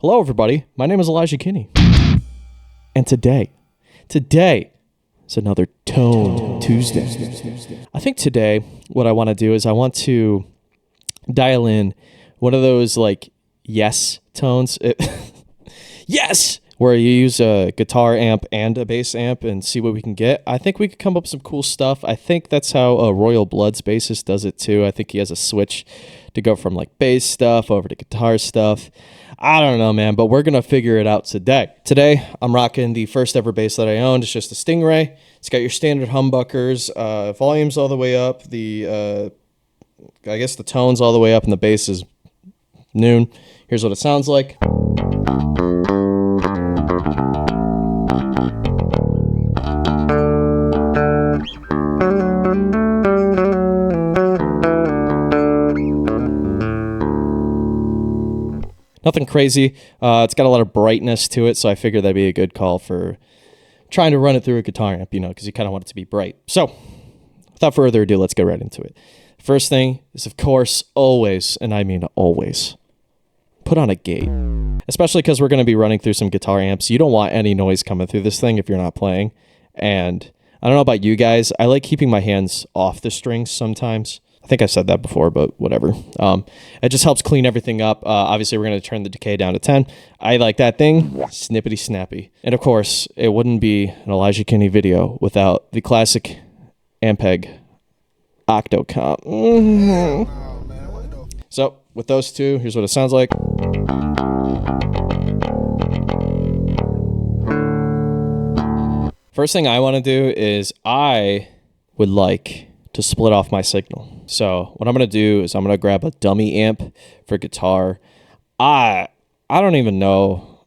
Hello, everybody. My name is Elijah Kinney. And today is another Tone Tuesday. I think today what I want to do is I want to dial in one of those like yes tones. Yes! Where you use a guitar amp and a bass amp and see what we can get. I think we could come up with some cool stuff. I think that's how Royal Blood's bassist does it too. I think he has a switch to go from like bass stuff over to guitar stuff. I don't know, man, but we're going to figure it out today. Today, I'm rocking the first ever bass that I owned. It's just a Stingray. It's got your standard humbuckers, volumes all the way up, I guess the tones all the way up, and the bass is noon. Here's what it sounds like. Nothing crazy. It's got a lot of brightness to it, so I figured that'd be a good call for trying to run it through a guitar amp, because you kind of want it to be bright. So, without further ado, let's get right into it. First thing is, of course, always, and I mean always, put on a gate. Especially because we're going to be running through some guitar amps. You don't want any noise coming through this thing if you're not playing. And I don't know about you guys, I like keeping my hands off the strings sometimes. I think I said that before, but whatever. It just helps clean everything up. Obviously, we're going to turn the decay down to 10. I like that thing. Snippety snappy. And of course, it wouldn't be an Elijah Kinney video without the classic Ampeg Octocomp. So, with those two, here's what it sounds like. First thing I want to do is I would like to split off my signal. So what I'm going to do is I'm going to grab a dummy amp for guitar. I don't even know.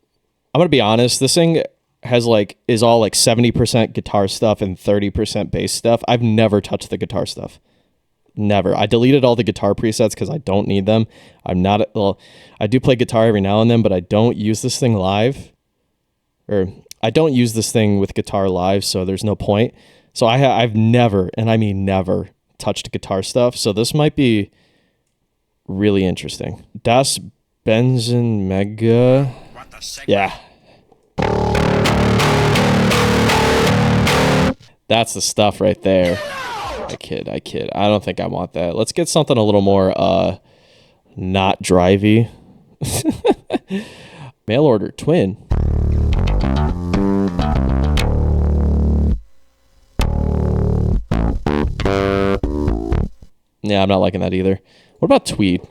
I'm going to be honest. This thing is all like 70% guitar stuff and 30% bass stuff. I've never touched the guitar stuff. Never. I deleted all the guitar presets because I don't need them. I do play guitar every now and then, but I don't use this thing live. Or I don't use this thing with guitar live, so there's no point. So I've never, and I mean never, touched guitar stuff. So this might be really interesting. Das Benzen Mega. Yeah. That's the stuff right there. I kid. I don't think I want that. Let's get something a little more not drivey. Mail order twin. Yeah, I'm not liking that either. What about tweed?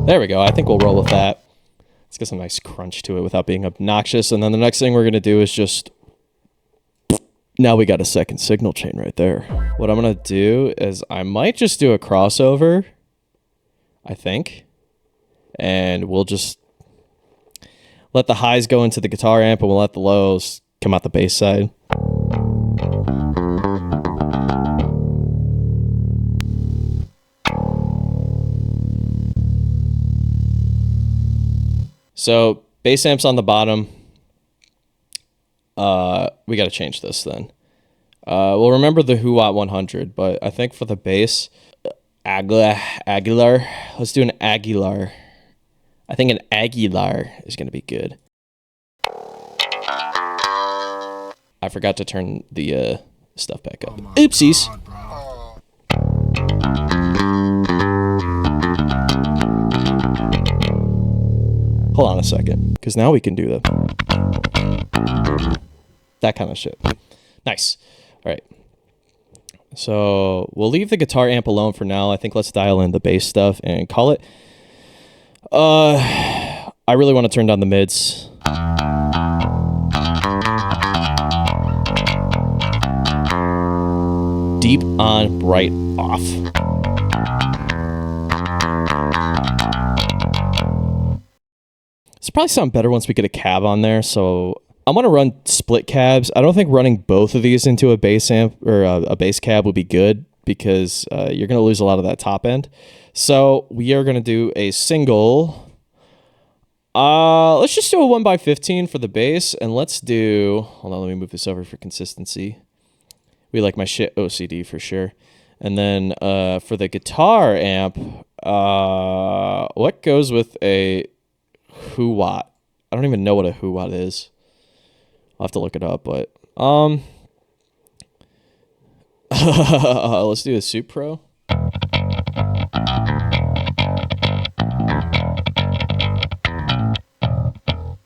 There we go. I think we'll roll with that. Let's get some nice crunch to it without being obnoxious. And then the next thing we're going to do is just... Now we got a second signal chain right there. What I'm going to do is I might just do a crossover, I think. And we'll just let the highs go into the guitar amp and we'll let the lows come out the bass side. So, bass amp's on the bottom. We got to change this then. We'll remember the Huat 100, but I think for the bass, Aguilar. Let's do an Aguilar. I think an Aguilar is going to be good. I forgot to turn the stuff back up. Oopsies. Hold on a second, because now we can do that kind of shit. Nice. All right. So we'll leave the guitar amp alone for now. I think let's dial in the bass stuff and call it. I really want to turn down the mids. Deep on, bright off. It's probably sound better once we get a cab on there, so I'm going to run split cabs. I don't think running both of these into a bass amp or a bass cab would be good because you're going to lose a lot of that top end. So we are going to do a single. Let's just do a 1x15 for the bass, and let's do, hold on, let me move this over for consistency. We like my shit OCD for sure. And then for the guitar amp, what goes with a who-watt? I don't even know what a who-watt is. I'll have to look it up, but let's do a Suit Pro.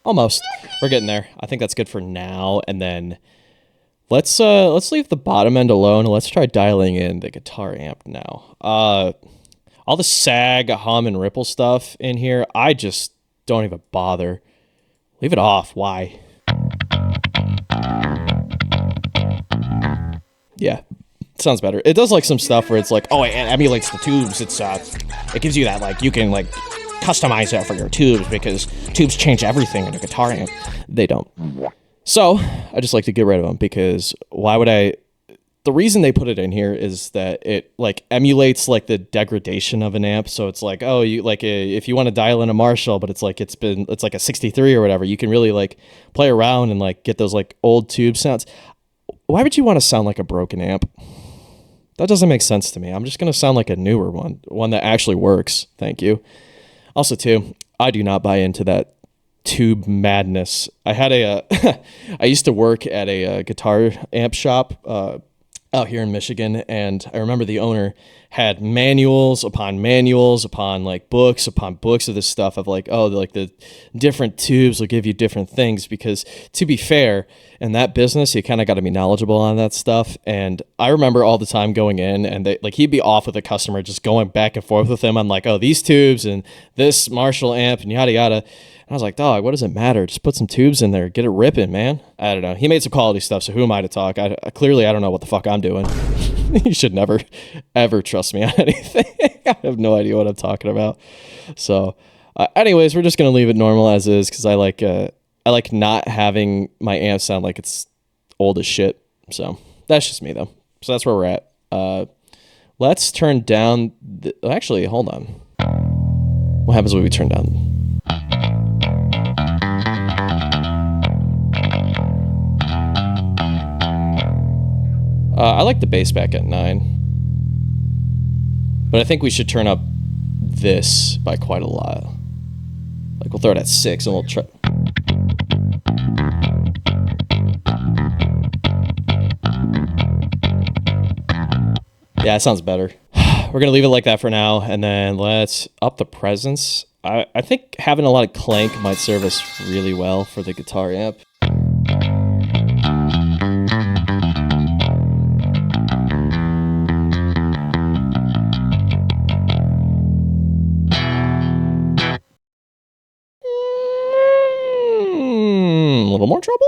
Almost. We're getting there. I think that's good for now. And then let's leave the bottom end alone. Let's try dialing in the guitar amp now. All the sag, hum, and ripple stuff in here, I just don't even bother. Leave it off. Why? Yeah, sounds better. It does like some stuff where it's like, oh, it emulates the tubes. It gives you that, like, you can like customize it for your tubes because tubes change everything in a guitar amp. They don't. So I just like to get rid of them because why would I? The reason they put it in here is that it like emulates like the degradation of an amp. So it's like, oh, you like if you want to dial in a Marshall, but it's like a 63 or whatever, you can really like play around and like get those like old tube sounds. Why would you want to sound like a broken amp? That doesn't make sense to me. I'm just going to sound like a newer one that actually works. Thank you. Also, too, I do not buy into that tube madness. I had I used to work at a guitar amp shop out here in Michigan, and I remember the owner had manuals upon like books upon books of this stuff of like, oh, like the different tubes will give you different things because, to be fair, in that business, you kind of got to be knowledgeable on that stuff. And I remember all the time going in and he'd be off with a customer, just going back and forth with him. I'm like, oh, these tubes and this Marshall amp and yada, yada. And I was like, dog, what does it matter? Just put some tubes in there. Get it ripping, man. I don't know. He made some quality stuff, so who am I to talk? Clearly, I don't know what the fuck I'm doing. You should never, ever trust me on anything. I have no idea what I'm talking about. So, anyways, we're just going to leave it normal as is because I like not having my amp sound like it's old as shit. So, that's just me, though. So, that's where we're at. Let's turn down... Actually, hold on. What happens when we turn down... I like the bass back at 9. But I think we should turn up this by quite a lot. Like, we'll throw it at 6 and we'll try... Yeah, it sounds better. We're going to leave it like that for now, and then let's up the presence. I think having a lot of clank might serve us really well for the guitar amp. A little more trouble?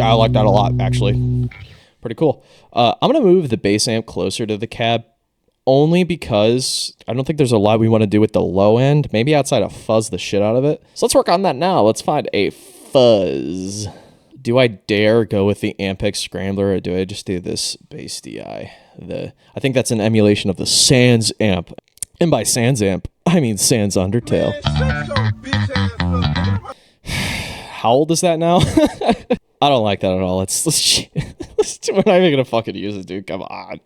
I like that a lot, actually. Pretty cool. I'm going to move the bass amp closer to the cab only because I don't think there's a lot we want to do with the low end. Maybe outside of fuzz the shit out of it. So let's work on that now. Let's find a fuzz. Do I dare go with the Ampex Scrambler or do I just do this bass DI? I think that's an emulation of the Sans amp. And by Sans amp, I mean Sans Undertale. How old is that now? I don't like that at all. Let's we're not even gonna fucking use it, dude. Come on.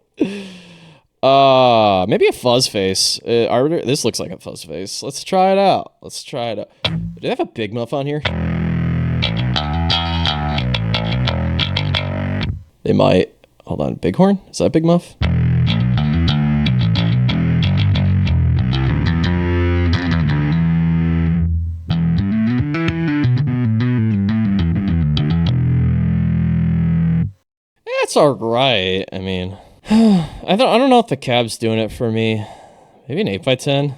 Maybe a fuzz face. Arbiter, this looks like a fuzz face. Let's try it out. Do they have a big muff on here? They might. Hold on, Bighorn? Is that Big Muff? It's alright. I mean, I don't know if the cab's doing it for me. Maybe an 8x10.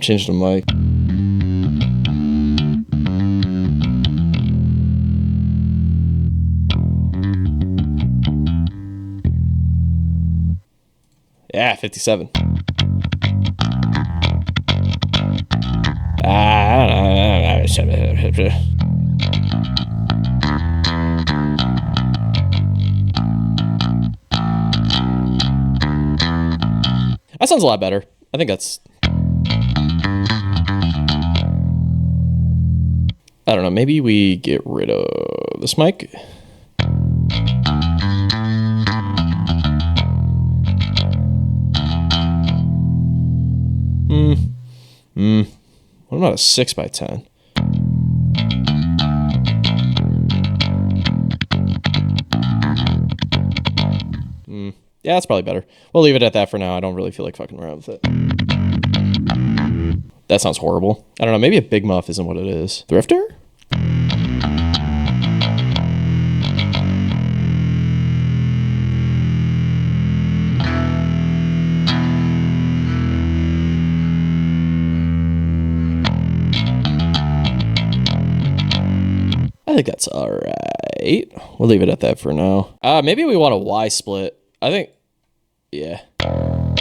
Change the mic. 57. That sounds a lot better. I think that's... I don't know, maybe we get rid of this mic. What about a 6x10? Yeah, that's probably better. We'll leave it at that for now. I don't really feel like fucking around with it. That sounds horrible. I don't know, maybe a big muff isn't what it is. Thrifter? I think that's all right. We'll leave it at that for now. Maybe we want a Y split. I think, yeah. All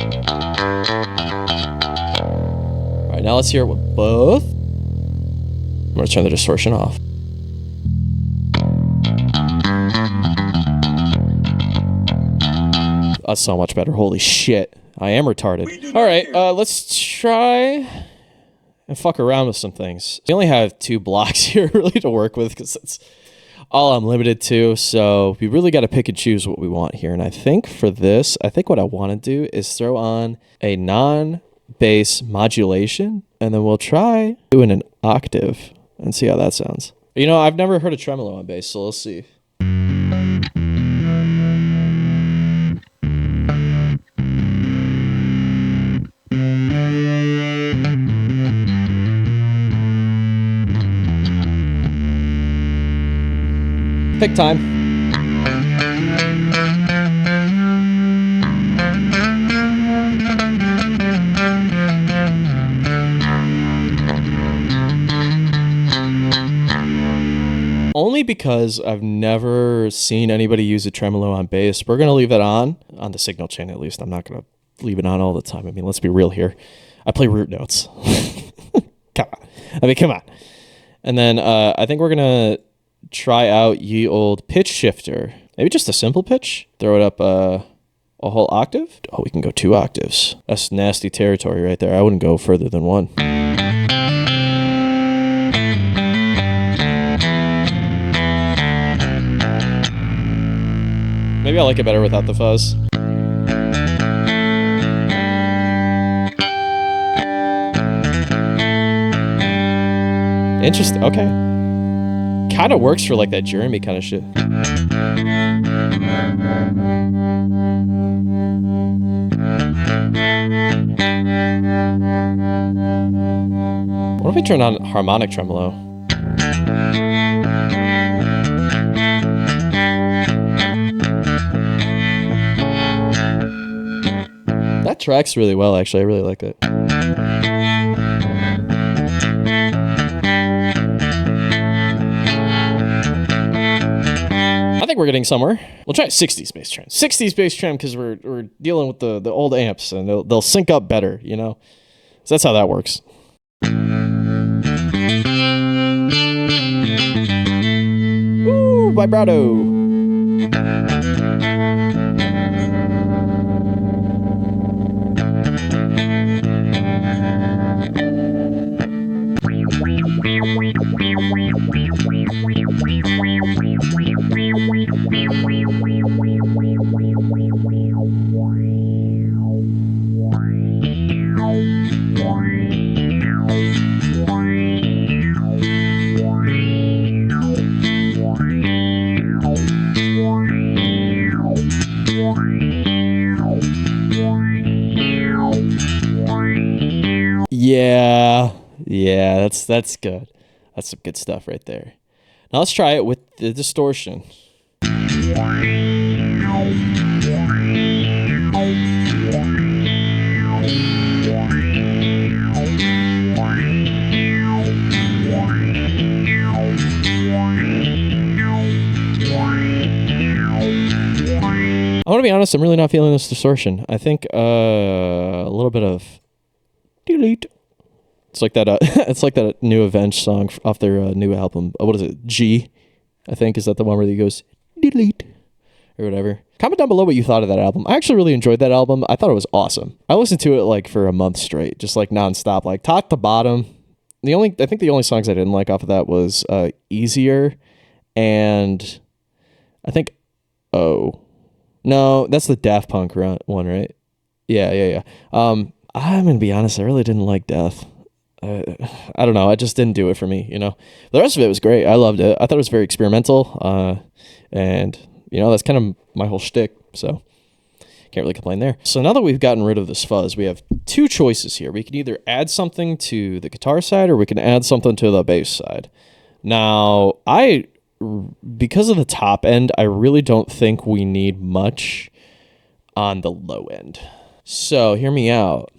right, now let's hear it with both. I'm gonna turn the distortion off. That's so much better. Holy shit. I am retarded. All right, let's try and fuck around with some things. We only have 2 blocks here really to work with because that's all I'm limited to. So we really got to pick and choose what we want here. And I think for this, I think what I want to do is throw on a non-bass modulation, and then we'll try doing an octave and see how that sounds. You know, I've never heard a tremolo on bass, so we'll see. Pick time. Only because I've never seen anybody use a tremolo on bass. We're going to leave it on the signal chain at least. I'm not going to leave it on all the time. I mean, let's be real here. I play root notes. Come on. And then I think we're going to try out ye old pitch shifter. Maybe just a simple pitch. Throw it up a whole octave. Oh, we can go 2 octaves. That's nasty territory right there. I wouldn't go further than 1. Maybe I like it better without the fuzz. Interesting. Okay. Kind of works for like that Jeremy kind of shit. What if we turn on harmonic tremolo? That tracks really well, actually. I really like it. I think we're getting somewhere. We'll try 60s bass trim. 60s bass trim because we're dealing with the old amps and they'll sync up better, you know? So that's how that works. Ooh, vibrato. Yeah, that's good. That's some good stuff right there. Now let's try it with the distortion. I want to be honest, I'm really not feeling this distortion. I think a little bit of delete. It's like that. It's like that new Avenged song off their new album. What is it? G, I think. Is that the one where he goes delete or whatever? Comment down below what you thought of that album. I actually really enjoyed that album. I thought it was awesome. I listened to it like for a month straight, just like nonstop, like top to bottom. I think the only songs I didn't like off of that was Easier, and I think no, that's the Daft Punk one, right? Yeah. I'm gonna be honest. I really didn't like Death. I don't know. It just didn't do it for me, you know. The rest of it was great. I loved it. I thought it was very experimental, and you know that's kind of my whole shtick. So can't really complain there. So now that we've gotten rid of this fuzz, we have two choices here. We can either add something to the guitar side, or we can add something to the bass side. Now, because of the top end, I really don't think we need much on the low end. So hear me out.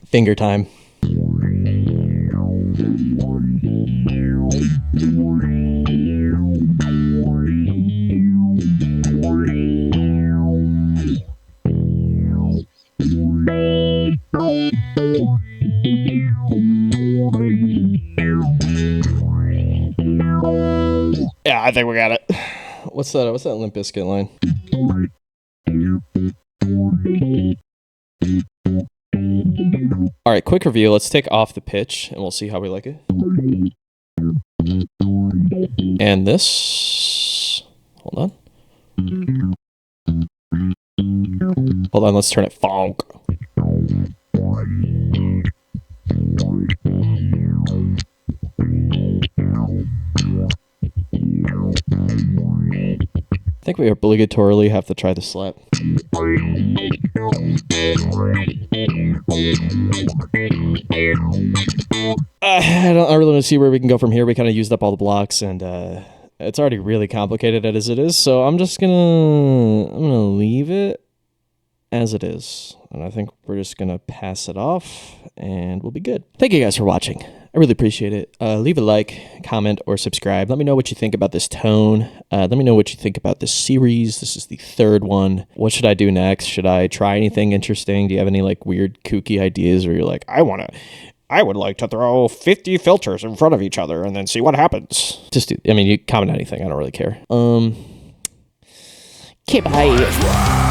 Finger time. Yeah, I think we got it. What's that Limp Bizkit line? All right, quick review. Let's take off the pitch and we'll see how we like it. And this, hold on, let's turn it funk. I think we obligatorily have to try the slap. I really want to see where we can go from here. We kind of used up all the blocks, and it's already really complicated as it is. So I'm just gonna leave it as it is, and I think we're just gonna pass it off, and we'll be good. Thank you guys for watching. I really appreciate it. Leave a like, comment, or subscribe. Let me know what you think about this tone. Let me know what you think about this series. This is the third one. What should I do next? Should I try anything interesting? Do you have any like weird, kooky ideas where you're like, I would like to throw 50 filters in front of each other and then see what happens? You comment anything. I don't really care. Okay, bye.